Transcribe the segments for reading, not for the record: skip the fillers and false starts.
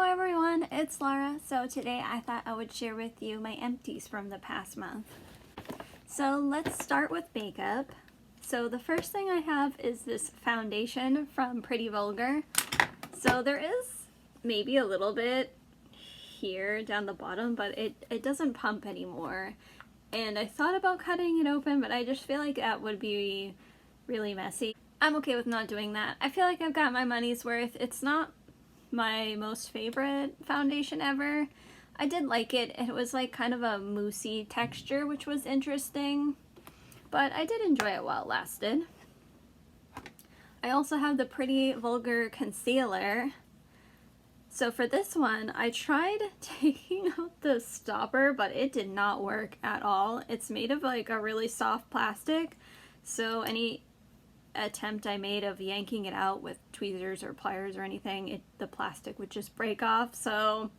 Hello everyone, it's Laura. So today I thought I would share with you my empties from the past month. So let's start with makeup. So the first thing I have is this foundation from Pretty Vulgar. So there is maybe a little bit here down the bottom, but it doesn't pump anymore. And I thought about cutting it open, but I just feel like that would be really messy. I'm okay with not doing that. I feel like I've got my money's worth. It's not my most favorite foundation ever. I did like it. It was like kind of a moussey texture, which was interesting, but I did enjoy it while it lasted. I also have the Pretty Vulgar concealer. So for this one, I tried taking out the stopper, but it did not work at all. It's made of like a really soft plastic, so any attempt I made of yanking it out with tweezers or pliers or anything, the plastic would just break off. So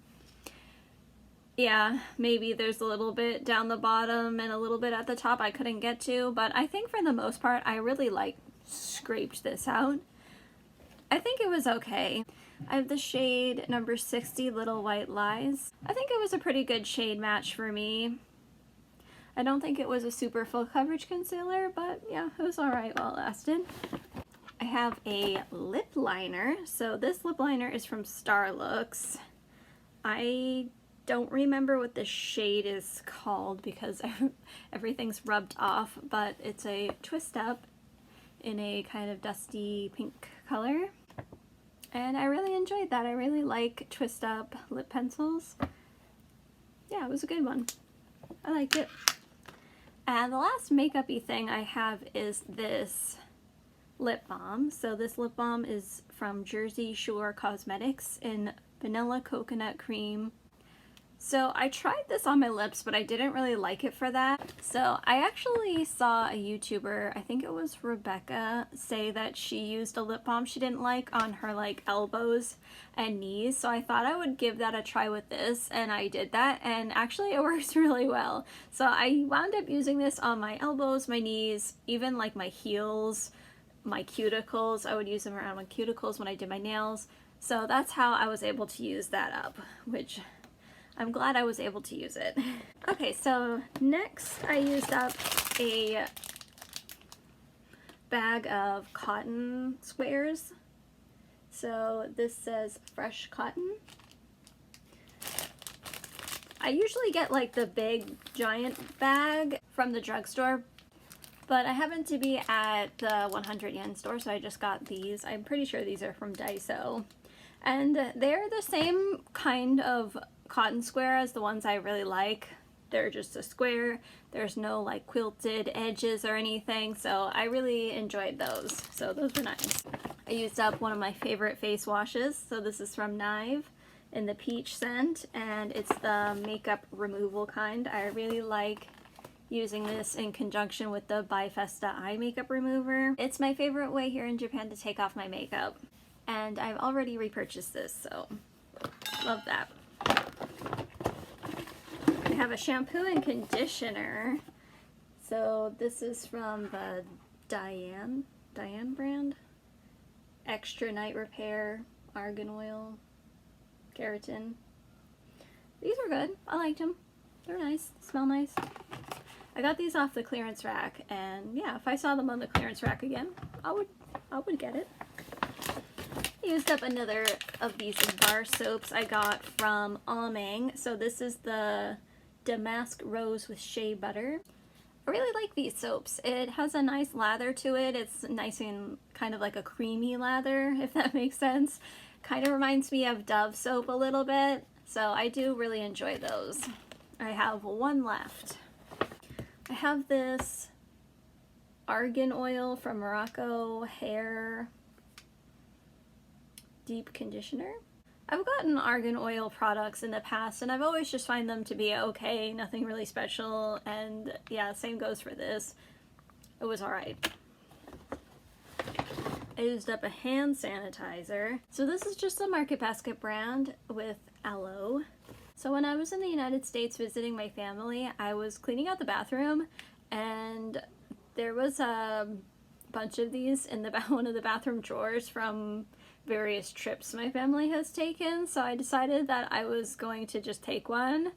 yeah, maybe there's a little bit down the bottom and a little bit at the top I couldn't get to, but I think for the most part I really scraped this out. I think it was okay. I have the shade number 60, Little White Lies. I think it was a pretty good shade match for me. I don't think it was a super full coverage concealer, but yeah, it was alright while it lasted. I have a lip liner. So this lip liner is from Starlooks. I don't remember what the shade is called because everything's rubbed off, but it's a twist up in a kind of dusty pink color. And I really enjoyed that. I really like twist up lip pencils. Yeah, it was a good one. I liked it. And the last makeup-y thing I have is this lip balm. So this lip balm is from Jersey Shore Cosmetics in Vanilla Coconut Cream. So I tried this on my lips, but I didn't really like it for that. So I actually saw a YouTuber, I think it was Rebecca, say that she used a lip balm she didn't like on her elbows and knees. So I thought I would give that a try with this, and I did that, and actually it works really well. So I wound up using this on my elbows, my knees, even my heels, my cuticles. I would use them around my cuticles when I did my nails. So that's how I was able to use that up, which I'm glad I was able to use it. Okay, so next I used up a bag of cotton squares. So this says fresh cotton. I usually get the big giant bag from the drugstore, but I happened to be at the 100 yen store, so I just got these. I'm pretty sure these are from Daiso. And they're the same kind of cotton square as the ones I really like. They're just a square. There's no quilted edges or anything, so I really enjoyed those. So those were nice. I used up one of my favorite face washes. So this is from Nive in the peach scent, and it's the makeup removal kind. I really like using this in conjunction with the Bifesta eye makeup remover. It's my favorite way here in Japan to take off my makeup, and I've already repurchased this, so love that. I have a shampoo and conditioner. So this is from the Diane brand. Extra Night Repair, Argan Oil, Keratin. These are good. I liked them. They're nice. Smell nice. I got these off the clearance rack, and yeah, if I saw them on the clearance rack again, I would get it. I used up another of these bar soaps I got from Ameng. So this is the Damask Rose with Shea Butter. I really like these soaps. It has a nice lather to it. It's nice and kind of like a creamy lather, if that makes sense. Kind of reminds me of Dove soap a little bit. So I do really enjoy those. I have one left. I have this Argan Oil from Morocco Hair Deep Conditioner. I've gotten Argan Oil products in the past, and I've always just find them to be okay, nothing really special, and yeah, same goes for this. It was alright. I used up a hand sanitizer. So this is just a Market Basket brand with aloe. So when I was in the United States visiting my family, I was cleaning out the bathroom, and there was a bunch of these in one of the bathroom drawers from various trips my family has taken, so I decided that I was going to just take one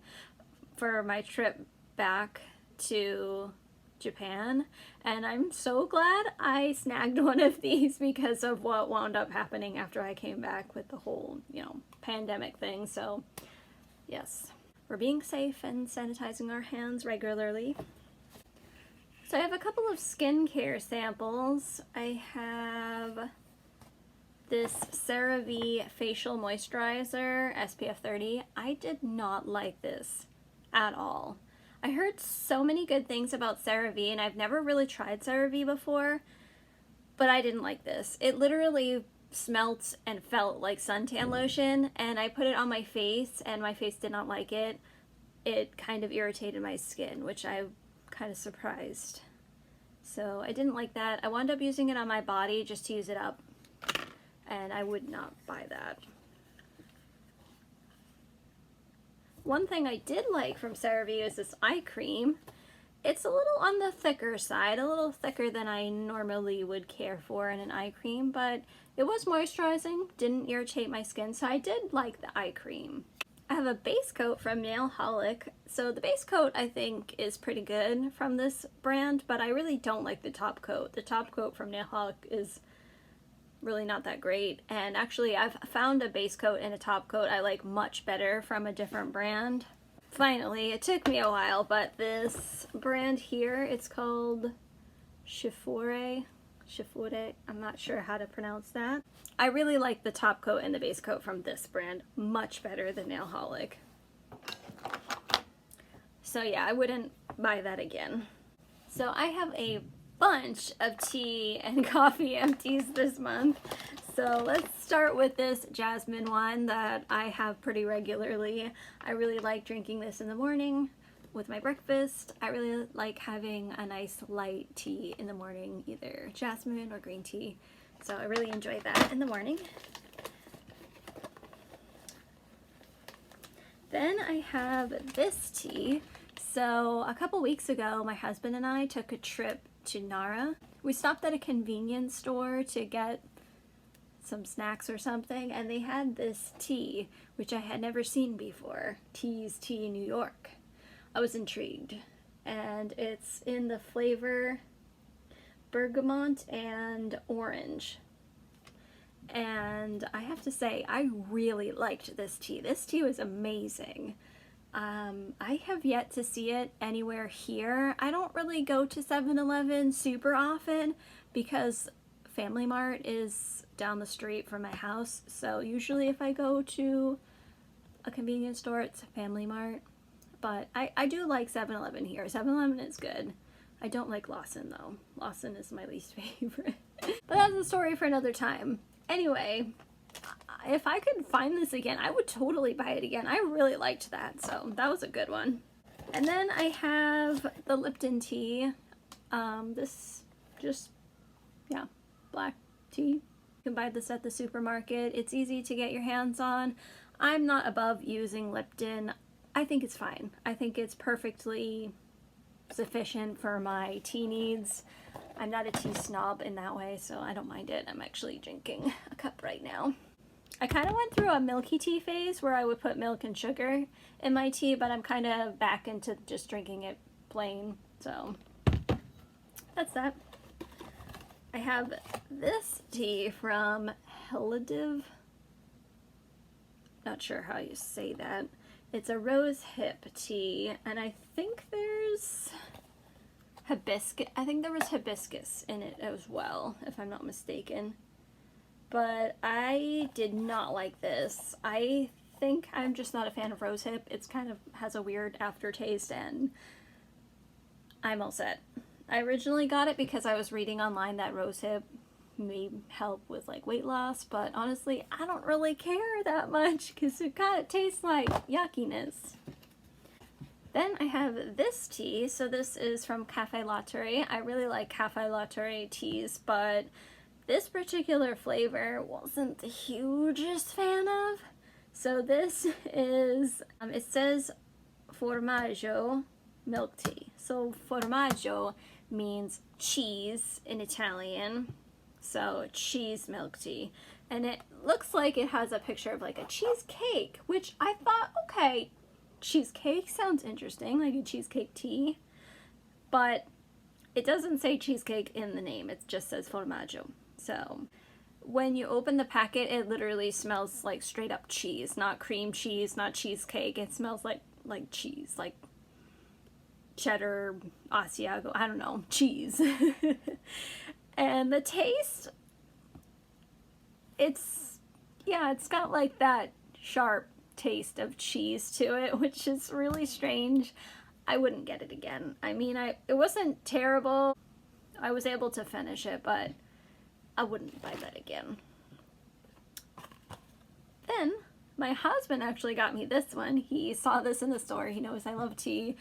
for my trip back to Japan, and I'm so glad I snagged one of these because of what wound up happening after I came back with the whole, pandemic thing. So yes, we're being safe and sanitizing our hands regularly. So I have a couple of skincare samples. I have this CeraVe facial moisturizer, SPF 30. I did not like this at all. I heard so many good things about CeraVe, and I've never really tried CeraVe before, but I didn't like this. It literally smelt and felt like suntan lotion, and I put it on my face, and my face did not like it. It kind of irritated my skin, which I'm kind of surprised. So I didn't like that. I wound up using it on my body just to use it up, and I would not buy that. One thing I did like from CeraVe is this eye cream. It's a little on the thicker side, a little thicker than I normally would care for in an eye cream, but it was moisturizing, didn't irritate my skin, so I did like the eye cream. I have a base coat from Nailholic. So the base coat I think is pretty good from this brand, but I really don't like the top coat. The top coat from Nailholic is really not that great, and actually I've found a base coat and a top coat I like much better from a different brand. Finally, it took me a while, but this brand here, it's called Shifore, I'm not sure how to pronounce that. I really like the top coat and the base coat from this brand much better than Nailholic. So yeah, I wouldn't buy that again. So I have a bunch of tea and coffee empties this month. So let's start with this jasmine one that I have pretty regularly. I really like drinking this in the morning with my breakfast. I really like having a nice light tea in the morning, either jasmine or green tea. So I really enjoy that in the morning. Then I have this tea. So a couple weeks ago, my husband and I took a trip to Nara. We stopped at a convenience store to get some snacks or something, and they had this tea, which I had never seen before. Tea's Tea New York. I was intrigued, and it's in the flavor bergamot and orange. And I have to say, I really liked this tea. This tea was amazing. I have yet to see it anywhere here. I don't really go to 7-Eleven super often because Family Mart is down the street from my house. So usually if I go to a convenience store, it's a Family Mart. But I do like 7-Eleven here. 7-Eleven is good. I don't like Lawson though. Lawson is my least favorite. But that's a story for another time. Anyway, if I could find this again, I would totally buy it again. I really liked that, so that was a good one. And then I have the Lipton tea. This just, black tea. You can buy this at the supermarket. It's easy to get your hands on. I'm not above using Lipton. I think it's fine. I think it's perfectly sufficient for my tea needs. I'm not a tea snob in that way, so I don't mind it. I'm actually drinking a cup right now. I kind of went through a milky tea phase where I would put milk and sugar in my tea, but I'm kind of back into just drinking it plain, so that's that. I have this tea from Helidiv. Not sure how you say that. It's a rose hip tea, and I think there's hibiscus. I think there was hibiscus in it as well, if I'm not mistaken. But I did not like this. I think I'm just not a fan of rosehip. It's kind of has a weird aftertaste, and I'm all set. I originally got it because I was reading online that rosehip may help with like weight loss, but honestly I don't really care that much because it kind of tastes like yuckiness. Then I have this tea. So this is from Cafe Latte. I really like Cafe Latte teas, but this particular flavor wasn't the hugest fan of. So this is, it says formaggio milk tea. So formaggio means cheese in Italian. So cheese milk tea. And it looks like it has a picture of like a cheesecake, which I thought, okay, cheesecake sounds interesting, like a cheesecake tea, but it doesn't say cheesecake in the name, it just says formaggio. So when you open the packet, it literally smells like straight up cheese, not cream cheese, not cheesecake. It smells like cheese, like cheddar, Asiago, I don't know, cheese. And the taste, it's got like that sharp taste of cheese to it, which is really strange. I wouldn't get it again. I mean, it wasn't terrible. I was able to finish it, but I wouldn't buy that again. Then my husband actually got me this one. He saw this in the store. He knows I love tea.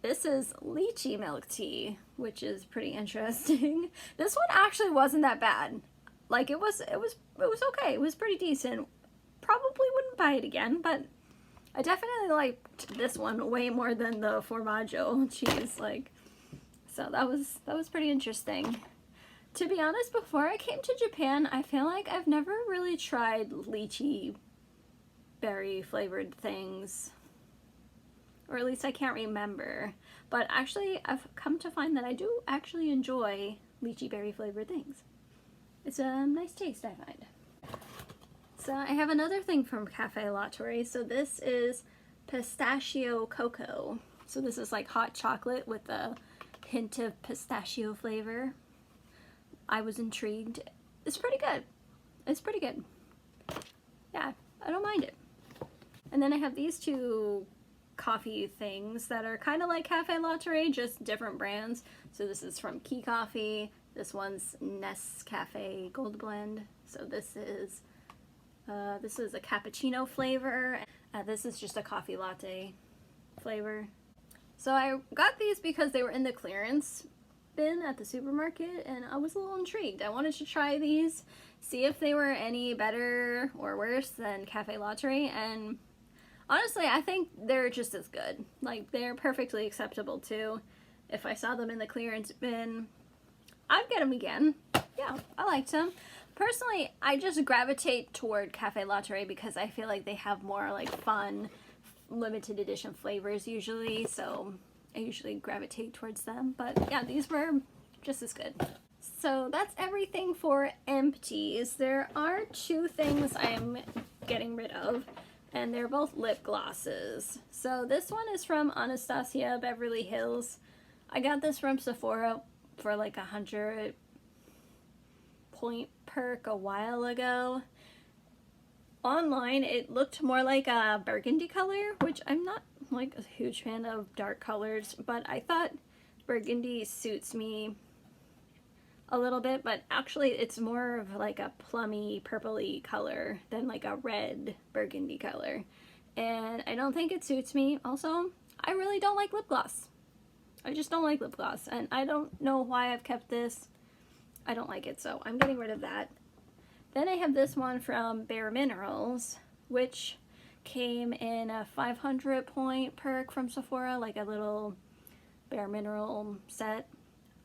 This is lychee milk tea, which is pretty interesting. This one actually wasn't that bad. Like it was okay. It was pretty decent. Probably wouldn't buy it again, but I definitely liked this one way more than the formaggio cheese. Like, so that was pretty interesting. To be honest, before I came to Japan, I feel like I've never really tried lychee berry flavored things. Or at least I can't remember. But actually, I've come to find that I do actually enjoy lychee berry flavored things. It's a nice taste, I find. So I have another thing from Cafe Latore. So this is pistachio cocoa. So this is like hot chocolate with a hint of pistachio flavor. I was intrigued. It's pretty good. It's pretty good. Yeah, I don't mind it. And then I have these two coffee things that are kind of like Cafe Latore, just different brands. So this is from Key Coffee. This one's Nescafe Gold Blend. So this is a cappuccino flavor. This is just a coffee latte flavor. So I got these because they were in the clearance bin at the supermarket and I was a little intrigued. I wanted to try these, see if they were any better or worse than Cafe Latore, and honestly I think they're just as good. Like, they're perfectly acceptable too. If I saw them in the clearance bin, I'd get them again. Yeah, I liked them. Personally, I just gravitate toward Cafe Latore because I feel like they have more like fun, limited edition flavors usually, so I usually gravitate towards them. But yeah, these were just as good. So that's everything for Empties. There are two things I am getting rid of, and they're both lip glosses. So this one is from Anastasia Beverly Hills. I got this from Sephora for like 100 point perk a while ago. Online it looked more like a burgundy color, which I'm not like a huge fan of dark colors, but I thought burgundy suits me a little bit, but actually it's more of like a plummy purpley color than like a red burgundy color, and I don't think it suits me. Also, I really don't like lip gloss. I just don't like lip gloss, and I don't know why I've kept this. I don't like it, so I'm getting rid of that. Then I have this one from Bare Minerals, which came in a 500 point perk from Sephora, like a little Bare Mineral set.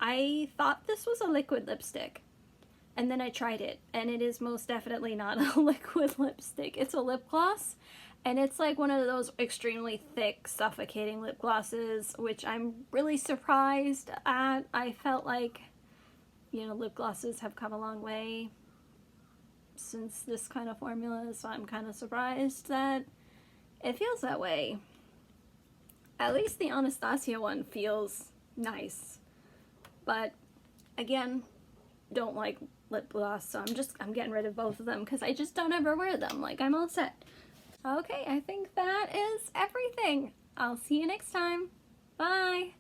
I thought this was a liquid lipstick, and then I tried it, and it is most definitely not a liquid lipstick. It's a lip gloss, and it's like one of those extremely thick, suffocating lip glosses, which I'm really surprised at. I felt like, you know, lip glosses have come a long way since this kind of formula, so I'm kind of surprised that it feels that way. At least the Anastasia one feels nice, but again, don't like lip gloss, so I'm getting rid of both of them because I just don't ever wear them. Like, I'm all set. Okay, I think that is everything. I'll see you next time. Bye!